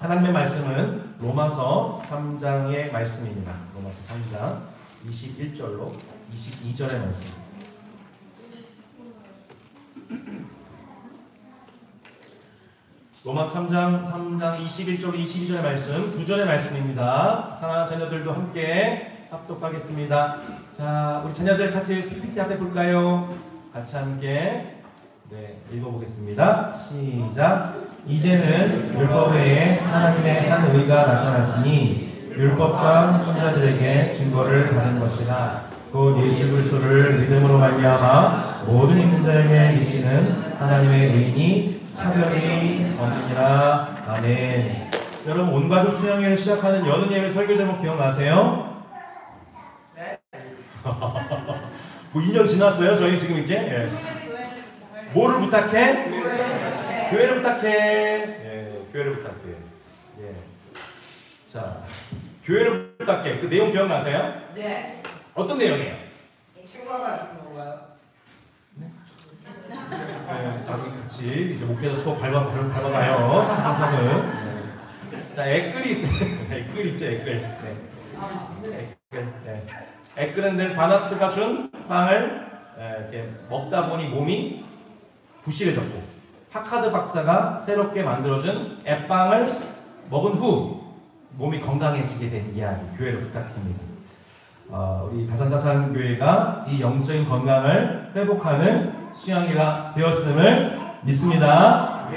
하나님의 말씀은 로마서 3장의 말씀입니다. 로마서 3장 21절로 22절의 말씀. 로마서 3장 21절로 22절의 말씀, 두 절의 말씀입니다. 사랑하는 자녀들도 함께 합독하겠습니다. 자, 우리 자녀들 같이 PPT 앞에 볼까요? 같이 함께 읽어보겠습니다. 시작. 이제는 율법 외에 하나님의 한 의가 나타났으니 율법과 선자들에게 증거를 받은 것이라. 곧 예수 그리스도를 믿음으로 말미암아 모든 믿는 자에게 미치는 하나님의 의인이 차별이 없느니라. 아멘. 여러분, 온 가족 수양회를 시작하는 여는 예배 설교 제목 기억나세요? 네. 뭐 2년 지났어요? 저희 지금 이렇게? 예. 뭐를 부탁해? 교회를 부탁해. 예, 교회를 부탁해. 예. 자, 교회를 부탁해. 그 내용 기억나세요? 네. 어떤 내용이에요? 친구가 주는 건가요? 네. 나중에 같이 이제 목회자 수업 밟아가요. 차근차근. 네. 자, 애끌이 있어요. 애끌 있죠, 애끌. 네. 애끌. 네. 애끌은 늘 바나트가 준 빵을 이렇게 먹다 보니 몸이 부실해졌고, 하카드 박사가 새롭게 만들어준 앱빵을 먹은 후 몸이 건강해지게 된 이야기, 교회를 부탁합니다. 우리 다산다산 교회가 이 영적인 건강을 회복하는 수양회가 되었음을 믿습니다.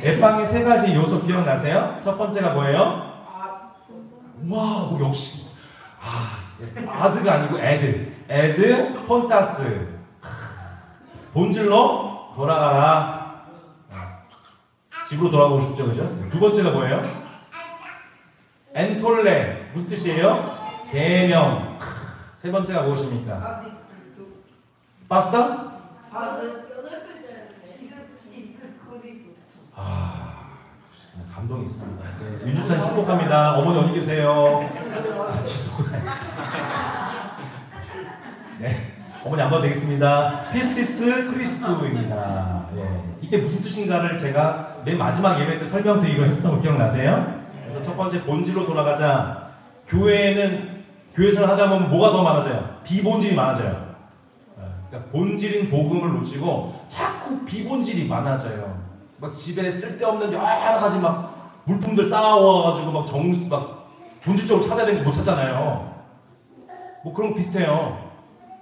앱빵의 세 가지 요소 기억나세요? 첫 번째가 뭐예요? 와우, 역시 아드가 아니고 애드 폰타스, 본질로 돌아가라. 집으로 돌아가고 싶죠, 그죠? 두 번째가 뭐예요? 엔톨레, 무슨 뜻이에요? 계명. 세 번째가 무엇입니까? 파스타? 감동이 있습니다. 네, 윤주찬 축복합니다. 어머니 어디 계세요? 네, 어머니 안 봐도 되겠습니다. 피스티스 크리스투입니다. 예. 이게 무슨 뜻인가를 제가 맨 마지막 예배 때 설명드리기로 했었던 거 기억나세요? 그래서 첫 번째, 본질로 돌아가자. 교회는 교회생활 하다 보면 뭐가 더 많아져요? 비본질이 많아져요. 그러니까 본질인 복음을 놓치고 자꾸 비본질이 많아져요. 막 집에 쓸데없는 여러 가지 막 물품들 쌓아와가지고 막 본질적으로 찾아야 되는 거 못 찾잖아요. 뭐 그런 거 비슷해요.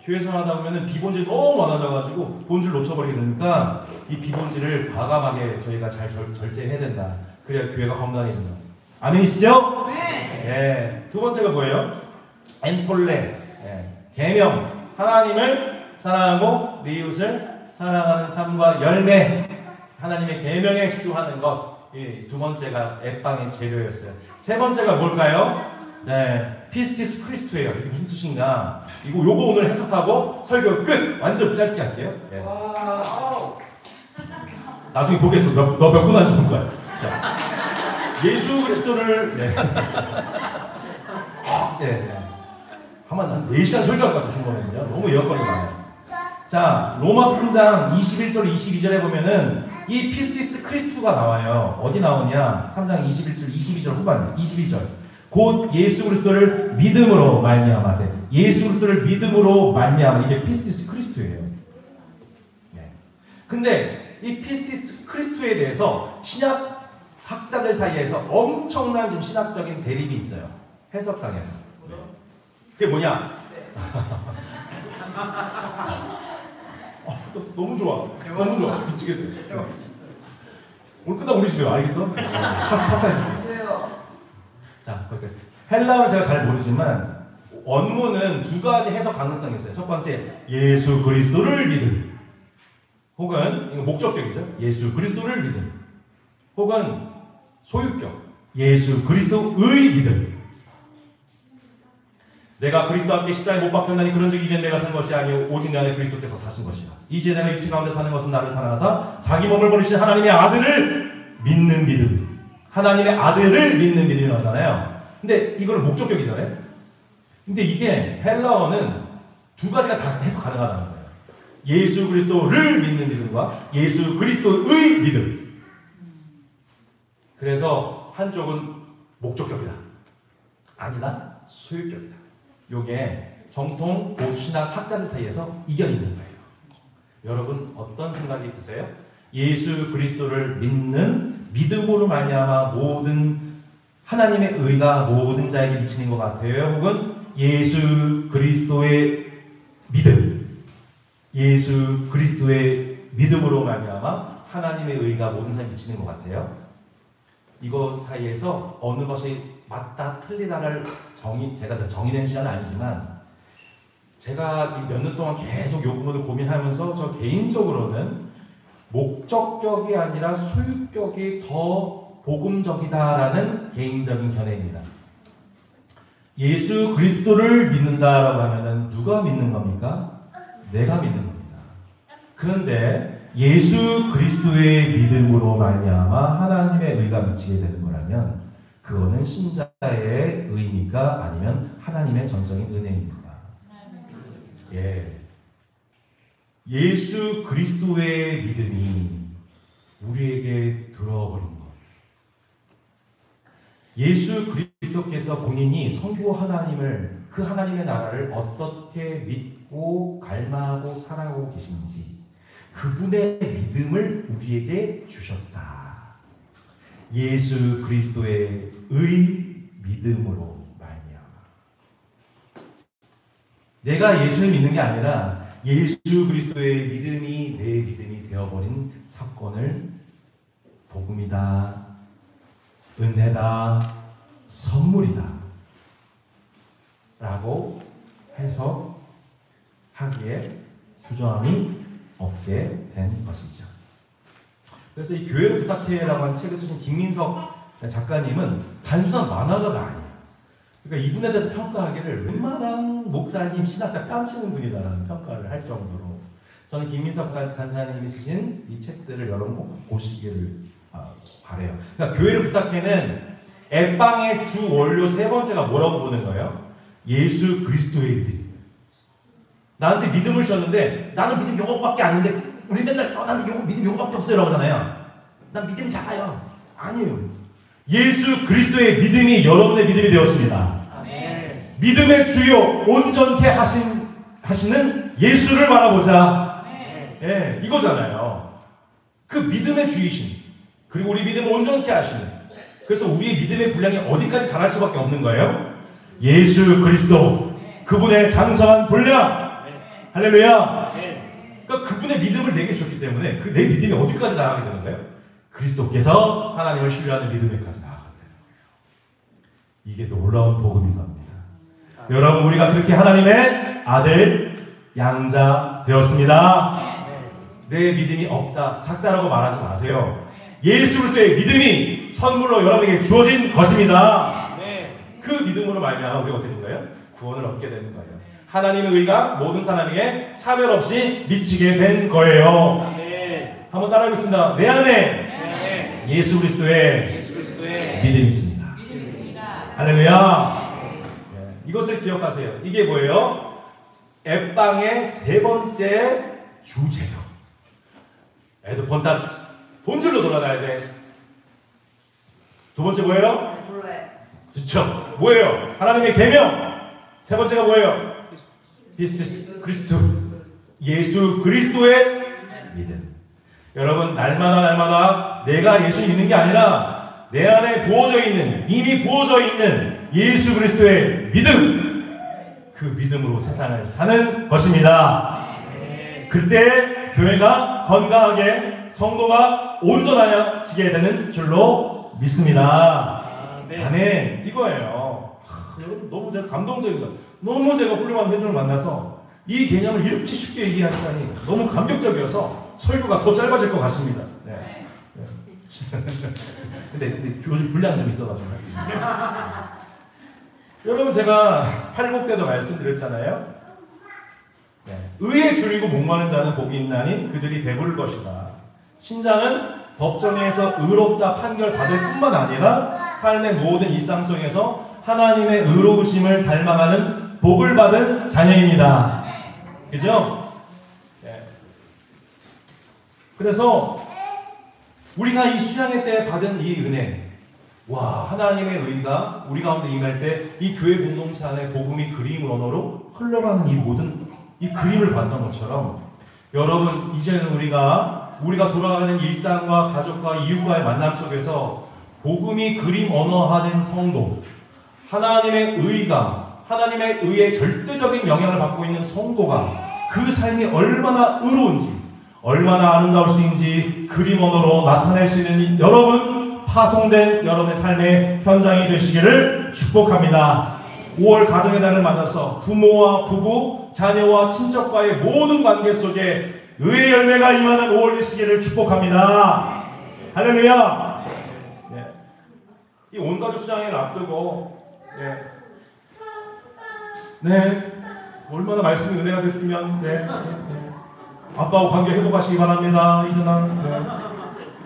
교회생활 하다 보면은 비본질이 너무 많아져가지고 본질 놓쳐버리게 되니까 이 비본질을 과감하게 저희가 잘 절제해야 된다. 그래야 교회가 건강해진다. 아멘이시죠? 네. 예. 두 번째가 뭐예요? 엔톨레, 계명. 하나님을 사랑하고 네 이웃을 사랑하는 삶과 열매. 하나님의 계명에 집중하는 것. 이 두 번째가 앱방의 재료였어요. 세 번째가 뭘까요? 네, 피스티스 크리스투예요. 이게 무슨 뜻인가? 요거 오늘 해석하고 설교 끝. 완전 짧게 할게요. 네. 나중에 보겠어. 너 몇 분 안 적은 거야. 자, 예수 그리스도를 한 4시간 설교할 것 같아, 중간에는요. 너무 예언거리가 많아요. 자, 로마서 3장 21절 22절에 보면은 이 피스티스 크리스투가 나와요. 어디 나오냐? 3장 21절 22절 후반 22절. 곧 예수 그리스도를 믿음으로 말미암아. 예수 그리스도를 믿음으로 말미암아. 이게 피스티스 크리스투예요. 네. 근데 이 피스티스 크리스투에 대해서 신약 학자들 사이에서 엄청난 지금 신학적인 대립이 있어요. 해석상에서. 네. 그게 뭐냐? 너무 좋아. 너무 좋아. 미치겠네. 오늘 끝나고 우리 집에 와. 알겠어? 파스타 해줄게. 자, 거기까지. 헬라어를 제가 잘 모르지만 원문은 두 가지 해석 가능성이 있어요. 첫 번째, 예수 그리스도를 믿음. 혹은 이거 목적격이죠. 예수 그리스도를 믿음. 혹은 소유격, 예수 그리스도의 믿음. 내가 그리스도와 함께 십자가에 못 박혔나니 그런즉 이제 내가 산 것이 아니오 오직 내 안에 그리스도께서 사신 것이다. 이제 내가 육체 가운데 사는 것은 나를 사랑하사 자기 몸을 버리신 하나님의 아들을 믿는 믿음. 하나님의 아들을 믿는 믿음이라고 하잖아요. 근데 이거는 목적격이잖아요. 근데 이게 헬라어는 두 가지가 다 해석 가능하다는 거예요. 예수 그리스도를 믿는 믿음과 예수 그리스도의 믿음. 그래서 한쪽은 목적격이다. 아니다. 소유격이다. 요게 정통 보수신학 학자들 사이에서 이견이 있는 거예요. 여러분 어떤 생각이 드세요? 예수 그리스도를 믿는 믿음으로 말미암아 모든 하나님의 의가 모든 자에게 미치는 것 같아요? 혹은 예수 그리스도의 믿음, 예수 그리스도의 믿음으로 말미암아 하나님의 의가 모든 사람에게 미치는 것 같아요? 이거 사이에서 어느 것이 맞다 틀리다를 제가 정의된 시간은 아니지만 제가 몇 년 동안 계속 이 부분을 고민하면서 저 개인적으로는 목적격이 아니라 소유격이 더 복음적이다라는 개인적인 견해입니다. 예수 그리스도를 믿는다라고 하면은 누가 믿는 겁니까? 내가 믿는 겁니다. 그런데 예수 그리스도의 믿음으로 말미암아 하나님의 의가 미치게 되는 거라면 그거는 신자의 의입니까? 아니면 하나님의 전적인 은혜입니까? 예. 예수 그리스도의 믿음이 우리에게 들어버린 것. 예수 그리스도께서 본인이 성부 하나님을, 그 하나님의 나라를 어떻게 믿고 갈망하고 살아가고 계신지 그분의 믿음을 우리에게 주셨다. 예수 그리스도의 믿음으로 말미암아. 내가 예수를 믿는 게 아니라 예수 그리스도의 믿음이 내 믿음이 되어버린 사건을 복음이다, 은혜다, 선물이다 라고 해석하기에 주저함이 없게 된 것이죠. 그래서 이 교회를 부탁해라고 하는 책을 쓰신 김민석 작가님은 단순한 만화가가 아니에요. 그러니까 이분에 대해서 평가하기를 웬만한 목사님, 신학자 깜치는 분이다라는 평가를 할 정도로 저는 김민석 간사님이 쓰신 이 책들을 여러분 꼭 보시기를 바래요. 그러니까 교회를 부탁해는 앱방의 주 원료 세 번째가 뭐라고 보는 거예요? 예수 그리스도의 믿음. 나한테 믿음을 주셨는데 나는 믿음 요거밖에 안 있는데 우리 맨날 나는 믿음 요거밖에 없어요 라고 하잖아요. 난 믿음이 작아요. 아니에요. 예수 그리스도의 믿음이 여러분의 믿음이 되었습니다. 아멘. 믿음의 주요 온전케 하시는 예수를 바라보자. 예, 이거잖아요. 그 믿음의 주이신, 그리고 우리 믿음을 온전케 하시는, 그래서 우리의 믿음의 분량이 어디까지 자랄 수밖에 없는 거예요? 예수 그리스도, 그분의 장성한 분량. 할렐루야. 그러니까 그분의 믿음을 내게 주셨기 때문에 그 내 믿음이 어디까지 나가게 되는 거예요? 그리스도께서 하나님을 신뢰하는 믿음에까지 나아간다. 이게 놀라운 복음인 겁니다. 여러분, 우리가 그렇게 하나님의 아들, 양자 되었습니다. 내 믿음이 없다, 작다라고 말하지 마세요. 예수 그리스도의 믿음이 선물로 여러분에게 주어진 것입니다. 그 믿음으로 말미암아 우리가 어떻게 된 거예요? 구원을 얻게 되는 거예요. 하나님의 의가 모든 사람에게 차별 없이 미치게 된 거예요. 한번 따라하겠습니다. 내 안에 예수 그리스도의 믿음이 있습니다. 할렐루야. 이것을 기억하세요. 이게 뭐예요? 앱방의 세 번째 주제요. 에드폰타스, 본질로 돌아가야 돼. 두 번째 뭐예요? 그렇죠. 뭐예요? 하나님의 계명. 세 번째가 뭐예요? 피스티스 그리스도, 예수 그리스도의 믿음. 여러분, 날마다 내가 예수 믿는 게 아니라 내 안에 부어져 있는, 이미 부어져 있는 예수 그리스도의 믿음, 그 믿음으로 세상을 사는 것입니다. 그때 교회가 건강하게, 성도가 온전하여지게 되는 줄로 믿습니다. 아멘. 이거예요. 너무 제가 감동적이다. 너무 제가 훌륭한 회중을 만나서 이 개념을 이렇게 쉽게 얘기하시다니 너무 감격적이어서 설교가 더 짧아질 것 같습니다. 네. 근데 요즘 분량이 좀 있어가지고. 여러분, 제가 팔복 때도 말씀드렸잖아요. 네. 의에 줄이고 목마른 자는 복이 있나니 그들이 배부를 것이다. 신자는 법정에서 의롭다 판결받을 뿐만 아니라 삶의 모든 일상 속에서 하나님의 의로우심을 닮아가는 복을 받은 자녀입니다. 그죠? 네. 그래서 우리가 이 수양회 때 받은 이 은혜, 와, 하나님의 의가 우리 가운데 임할 때 이 교회 공동체 안에 복음이 그림 언어로 흘러가는 이 모든 이 그림을 봤던 것처럼 여러분, 이제는 우리가 돌아가는 일상과 가족과 이웃과의 만남 속에서 복음이 그림 언어화된 성도, 하나님의 의의 절대적인 영향을 받고 있는 성도가 그 삶이 얼마나 의로운지, 얼마나 아름다울 수 있는지 그림 언어로 나타낼 수 있는 여러분, 파송된 여러분의 삶의 현장이 되시기를 축복합니다. 5월 가정의 달을 맞아서 부모와 부부, 자녀와 친척과의 모든 관계 속에 의의 열매가 임하는 5월 되시기를 축복합니다. 할렐루야. 이 온가족 수양회를 앞두고 얼마나 말씀이 은혜가 됐으면 아빠와 관계 회복하시기 바랍니다. 이전한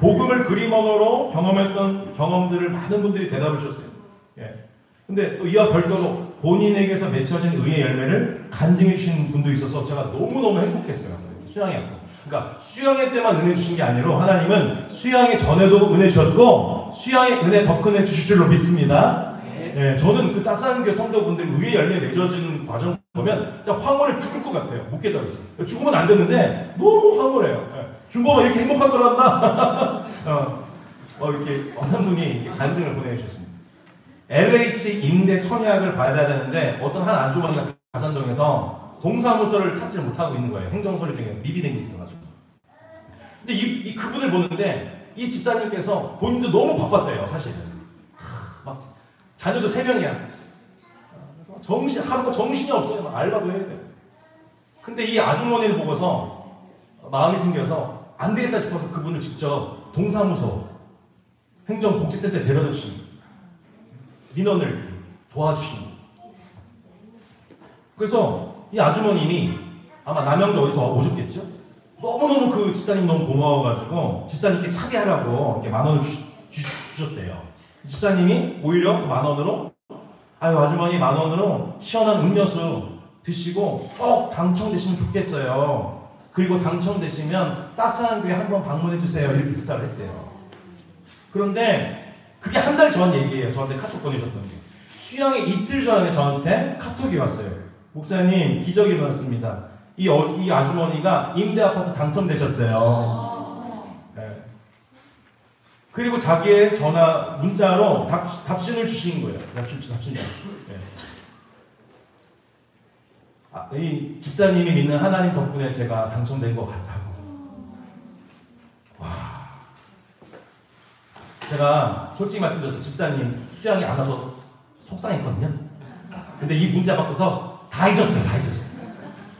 복음을 그림 언어로 경험했던 경험들을 많은 분들이 대답을 주셨어요. 근데 또 이와 별도로 본인에게서 맺혀진 의의 열매를 간증해 주신 분도 있어서 제가 너무너무 행복했어요. 수양회 앞두고. 그러니까 수양회 때만 은혜 주신 게 아니라 하나님은 수양회 전에도 은혜 주셨고 수양회 은혜 더 큰 은혜 주실 줄로 믿습니다. 저는 그 따스한 교회 성도분들 의의 열매 맺어지는 과정 보면 진짜 황홀해 죽을 것 같아요. 못 깨달았어요. 죽으면 안 되는데 너무 황홀해요. 죽으면 이렇게 행복할 거란다. 이렇게 어떤 분이 이렇게 간증을 보내주셨습니다. LH 임대 청약을 받아야 되는데 어떤 한 아주머니가 가산동에서 동사무소를 찾지 못하고 있는 거예요. 행정서류 중에 미비된 게 있어가지고. 근데 그분을 보는데 이 집사님께서 본인도 너무 바빴대요, 사실은. 막 자녀도 3명이야. 하루가 정신이 없어요. 막 알바도 해야 돼요. 근데 이 아주머니를 보고서 마음이 생겨서 안 되겠다 싶어서 그분을 직접 동사무소 행정복지센터에 데려다 주신 민원을 도와주신. 그래서 이 아주머님이 아마 남양주 어디서 오셨겠죠? 너무너무 그 집사님 너무 고마워가지고 집사님께 차게 하라고 이렇게 10,000원을 주셨대요. 집사님이 오히려 그 10,000원으로 아유 아주머니 10,000원으로 시원한 음료수 드시고 꼭 당첨되시면 좋겠어요. 그리고 당첨되시면 따스한 교회 한번 방문해 주세요. 이렇게 부탁을 했대요. 그런데 그게 한 달 전 얘기예요. 저한테 카톡 보내셨던 게. 수양의 이틀 전에 저한테 카톡이 왔어요. 목사님 기적이 일어났습니다. 이 아주머니가 임대 아파트 당첨되셨어요. 그리고 자기의 문자로 답신을 주신 거예요. 답신. 이 집사님이 믿는 하나님 덕분에 제가 당첨된 것 같다고. 와. 제가 솔직히 말씀드려서 집사님 수양이 안 와서 속상했거든요. 근데 이 문자 받고서 다 잊었어요.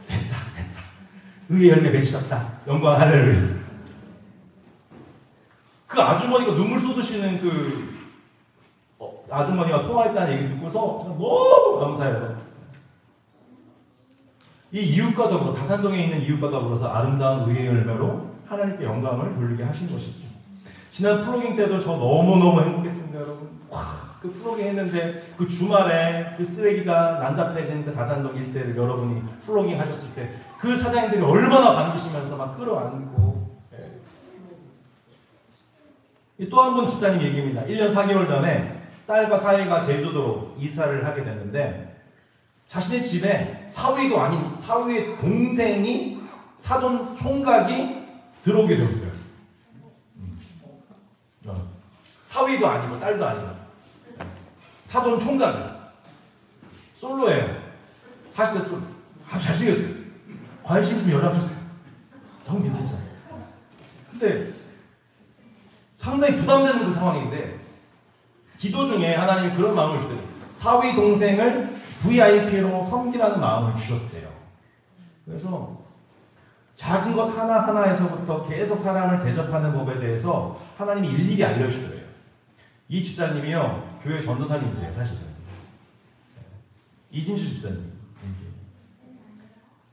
됐다. 의의 열매 맺으셨다. 영광 할렐루야. 그 아주머니가 눈물 쏟으시는 아주머니가 통화했다는 얘기 듣고서 제가 너무 감사해요. 이 이웃과 더불어 다산동에 있는 이웃과 더불어서 아름다운 의의 열매로 하나님께 영광을 돌리게 하신 것이죠. 지난 플로깅 때도 저 너무너무 행복했습니다, 여러분. 그 플로깅 했는데 그 주말에 그 쓰레기가 난잡해진 그 다산동 일대를 여러분이 플로깅 하셨을 때 그 사장님들이 얼마나 반기시면서 막 끌어안고. 또 한 번 집사님 얘기입니다. 1년 4개월 전에 딸과 사위가 제주도로 이사를 하게 됐는데 자신의 집에 사위도 아닌 사위의 동생이 사돈 총각이 들어오게 되었어요. 사위도 아니고 딸도 아니고 사돈 총각이 솔로예요. 40대 솔로. 아주 잘생겼어요. 관심 있으면 연락주세요. 너무 괜찮아요. 근데 상당히 부담되는 그 상황인데 기도 중에 하나님이 그런 마음을 주더래요. 사위 동생을 VIP로 섬기라는 마음을 주셨대요. 그래서 작은 것 하나하나에서부터 계속 사람을 대접하는 법에 대해서 하나님이 일일이 알려주더래요. 이 집사님이요 교회 전도사님이세요. 사실은 이진주 집사님.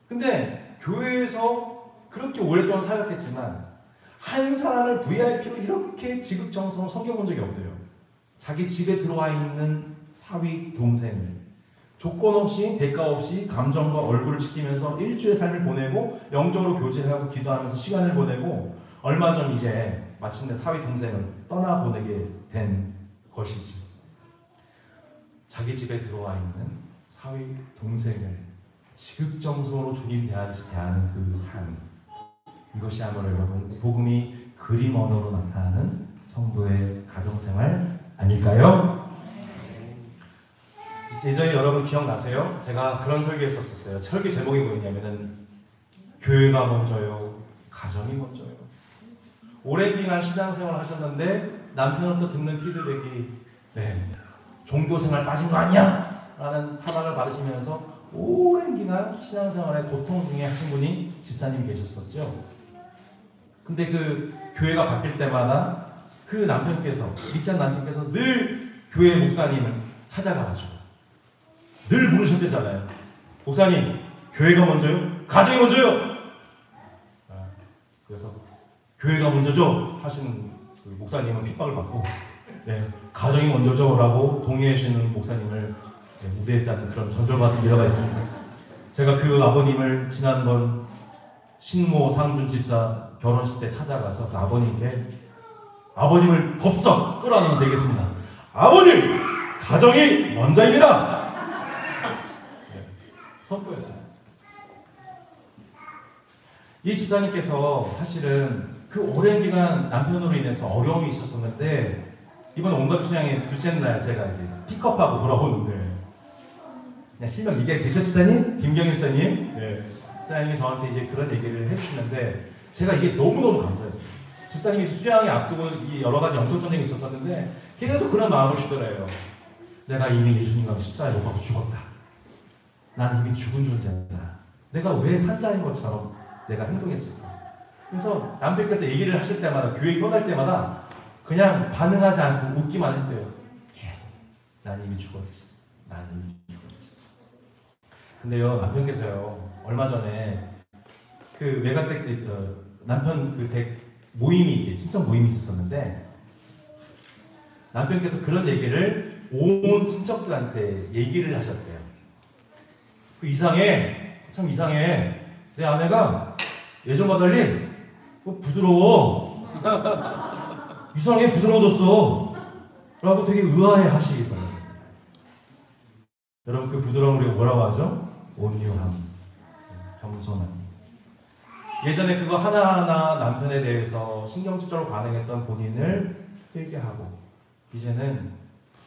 근데 교회에서 그렇게 오랫동안 사역했지만 한 사람을 VIP로 이렇게 지극정성으로 섬겨본 적이 없대요. 자기 집에 들어와 있는 사위 동생을 조건 없이 대가 없이 감정과 얼굴을 지키면서 일주의 삶을 보내고 영적으로 교제하고 기도하면서 시간을 보내고 얼마 전 이제 마침내 사위 동생을 떠나보내게 된 것이죠. 자기 집에 들어와 있는 사위 동생을 지극정성으로 주님 대하듯이 대하는 그 삶, 이것이야말로 여러분 복음이 그림 언어로 나타나는 성도의 가정생활 아닐까요? 예전에 여러분 기억나세요? 제가 그런 설교했었어요. 설교 제목이 뭐였냐면은 교회가 먼저요, 가정이 먼저요. 오랜 기간 신앙생활을 하셨는데 남편으로부터 듣는 피드백이 종교생활 빠진 거 아니야? 라는 타박을 받으시면서 오랜 기간 신앙생활의 고통 중에 하신 분이 집사님이 계셨었죠. 근데 그 교회가 바뀔 때마다 그 남편께서, 믿지 않는 남편께서 늘 교회 목사님을 찾아가가지고 늘 물으셨대잖아요. 목사님, 교회가 먼저요? 가정이 먼저요? 그래서 교회가 먼저죠? 하시는 그 목사님은 핍박을 받고 가정이 먼저죠? 라고 동의해 주시는 목사님을 우대했다는 그런 전설같은 일화가 있습니다. 제가 그 아버님을 지난번 신모 상준 집사 결혼식 때 찾아가서 그 아버님께 아버님을 덥석 끌어안으면서 얘기했습니다. 아버님! 가정이 먼저입니다! 선포했어요. 이 집사님께서 사실은 그 오랜 기간 남편으로 인해서 어려움이 있었었는데 이번 온가족 수양의 둘째 날 제가 이제 픽업하고 돌아오는데 그냥 실명 이게 대처 집사님? 김경일 집사님? 집사님이 저한테 이제 그런 얘기를 해주시는데 제가 이게 너무너무 감사했어요. 집사님이 수양이 앞두고 이 여러 가지 영적 전쟁이 있었었는데 계속 그런 마음을 주더래요. 내가 이미 예수님과 십자가에 못 박고 죽었다. 난 이미 죽은 존재다. 내가 왜 산자인 것처럼 내가 행동했을까? 그래서 남편께서 얘기를 하실 때마다 교회 떠날 때마다 그냥 반응하지 않고 웃기만 했대요. 계속 난 이미 죽었지. 난 이미 죽었지. 근데요 남편께서요 얼마 전에 그 외가댁 남편 그 댁 모임이 친척 모임이 있었는데 남편께서 그런 얘기를 온 친척들한테 얘기를 하셨대요. 그 이상해. 참 이상해. 내 아내가 예전과 달리 부드러워. 이상하게 부드러워졌어. 라고 되게 의아해 하시더라고요. 여러분 그 부드러움을 우리가 뭐라고 하죠? 온유함, 겸손함. 예전에 그거 하나하나 남편에 대해서 신경질적으로 반응했던 본인을 회개하고 이제는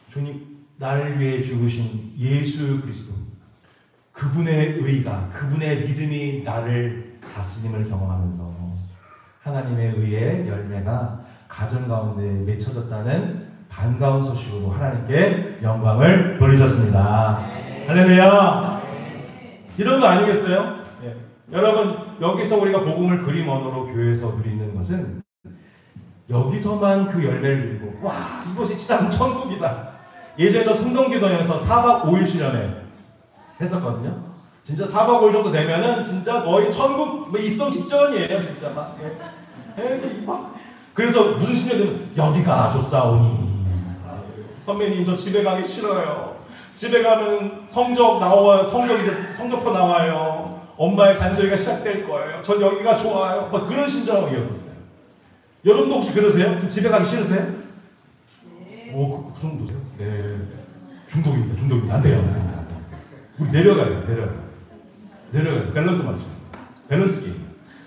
주님 나를 위해 죽으신 예수 그리스도 그분의 의가 그분의 믿음이 나를 다스림을 경험하면서 하나님의 의의 열매가 가정 가운데 맺혀졌다는 반가운 소식으로 하나님께 영광을 돌리셨습니다. 할렐루야. 이런 거 아니겠어요? 여러분 여기서 우리가 복음을 그림 언어로 교회에서 누리는 것은 여기서만 그 열매를 누리고 와 이것이 참 천국이다. 예전에 저 성동기도에서 4박 5일 수련회 했었거든요. 진짜 4박 5일 정도 되면은 진짜 거의 천국 입성 직전이에요. 진짜 막. 그래서 무슨 신뢰되면 여기가 좋사오니 선배님 저 집에 가기 싫어요. 집에 가면 성적 나와요. 성적표 나와요. 엄마의 잔소리가 시작될 거예요. 전 여기가 좋아요. 막 그런 심정이었었어요. 여러분도 혹시 그러세요? 좀 집에 가기 싫으세요? 네. 그 정도세요? 네. 중독입니다. 중독입니다. 안 돼요. 우리 내려가요. 밸런스 맞죠? 밸런스 게임.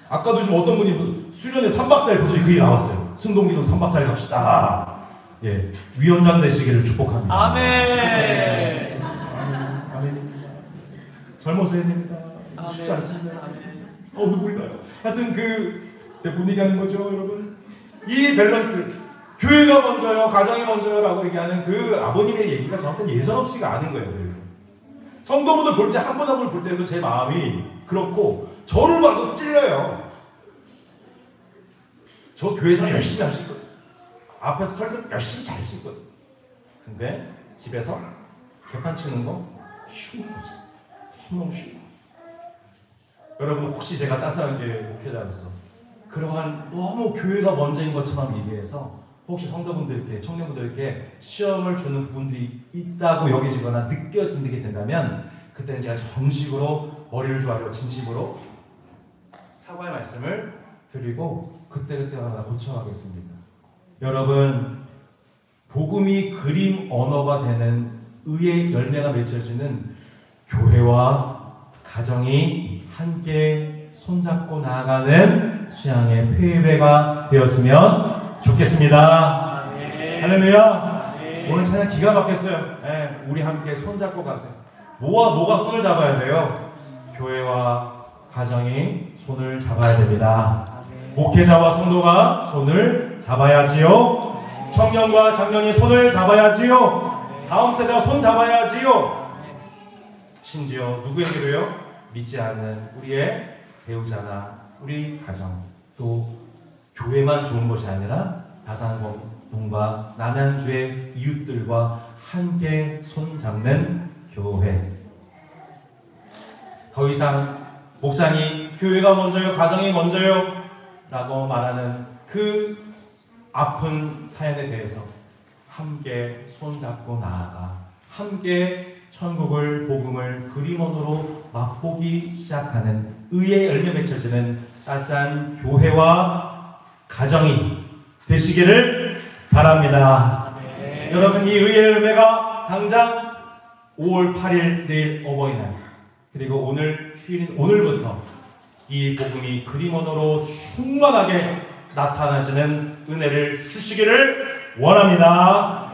아까도 좀 어떤 분이 수련회 3박 4일 벌써 그게 나왔어요. 승동기도 3박 4일 갑시다. 위원장 되시기를 축복합니다. 아멘. 아멘. 젊어서 해야 됩니다. 쉽지 않습니다. 눈물이 나요. 하여튼 못 얘기하는 거죠, 여러분. 이 밸런스, 교회가 먼저요, 가정이 먼저요라고 얘기하는 그 아버님의 얘기가 저한테는 예선 없이가 않은 거예요. 성도분들 볼 때 한 분 한 분 볼 때도 제 마음이 그렇고 저를 봐도 찔려요. 저 교회에서 열심히 할 수 있거든. 앞에서 설교 열심히 잘 할 수 있거든. 근데 집에서 개판 치는 거 쉬운 거지. 너무 쉬워. 여러분 혹시 제가 따스하게 목회자로서 그러한 너무 교회가 먼저인 것처럼 얘기해서 혹시 성도분들께 청년분들께 시험을 주는 부분들이 있다고 여기지거나 느껴지게 된다면 그때는 제가 정식으로 머리를 조아려 진심으로 사과의 말씀을 드리고 그때그때마다 고쳐가겠습니다. 여러분 복음이 그림 언어가 되는 의의 열매가 맺혀지는 교회와 가정이 함께 손잡고 나아가는 수양의 폐회가 되었으면 좋겠습니다. 할렐루야. 오늘 찬양 기가 막혔어요. 네, 우리 함께 손잡고 가세요. 뭐와 뭐가 손을 잡아야 돼요? 교회와 가정이 손을 잡아야 됩니다. 목회자와 성도가 손을 잡아야지요. 청년과 장년이 손을 잡아야지요. 다음 세대가 손 잡아야지요. 심지어 누구에게도요? 믿지 않는 우리의 배우자나 우리 가정, 또 교회만 좋은 것이 아니라 다산공동과 남양주의 이웃들과 함께 손잡는 교회. 더 이상 목사님 교회가 먼저요, 가정이 먼저요 라고 말하는 그 아픈 사연에 대해서 함께 손잡고 나아가 함께 천국을 복음을 그림원으로 맛보기 시작하는 의의 열매 맺혀지는 따스한 교회와 가정이 되시기를 바랍니다. 여러분, 이 의의 열매가 당장 5월 8일 내일 어버이날, 그리고 오늘 휴일인 오늘부터 이 복음이 그림 언어로 충만하게 나타나지는 은혜를 주시기를 원합니다.